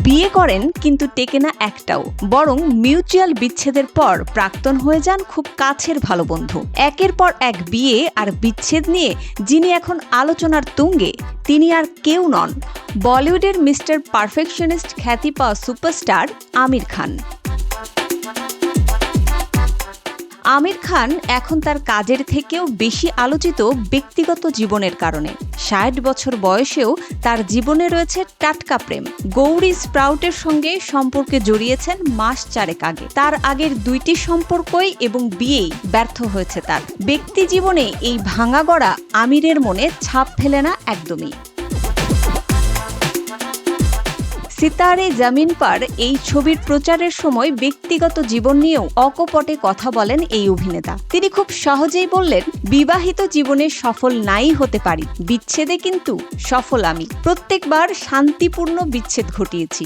বিয়ে করেন কিন্তু টেকে না একটাও, বরং মিউচুয়াল বিচ্ছেদের পর প্রাক্তন হয়ে যান খুব কাছের ভালো বন্ধু। একের পর এক বিয়ে আর বিচ্ছেদ নিয়ে যিনি এখন আলোচনার তুঙ্গে, তিনি আর কেউ নন, বলিউডের মিস্টার পারফেকশনিস্ট খ্যাতি পাওয়া সুপারস্টার আমির খান। আমির খান এখন তার কাজের থেকেও বেশি আলোচিত ব্যক্তিগত জীবনের কারণে। ৬০ বছর বয়সেও তার জীবনে রয়েছে টাটকা প্রেম। গৌরী স্প্রাউটের সঙ্গে সম্পর্কে জড়িয়েছেন মাস ৪ আগে। তার আগের ২টি সম্পর্কই এবং বিয়েই ব্যর্থ হয়েছে তার। ব্যক্তি জীবনে এই ভাঙা গড়া আমিরের মনে ছাপ ফেলে না একদমই। সিতারে জামিন পার এই ছবির প্রচারের সময় ব্যক্তিগত জীবন নিয়েও অকপটে কথা বলেন এই অভিনেতা। তিনি খুব সহজেই বললেন, বিবাহিত জীবনে সফল নাই হতে পারি, বিচ্ছেদে কিন্তু সফল আমি। প্রত্যেকবার শান্তিপূর্ণ বিচ্ছেদ ঘটিয়েছি।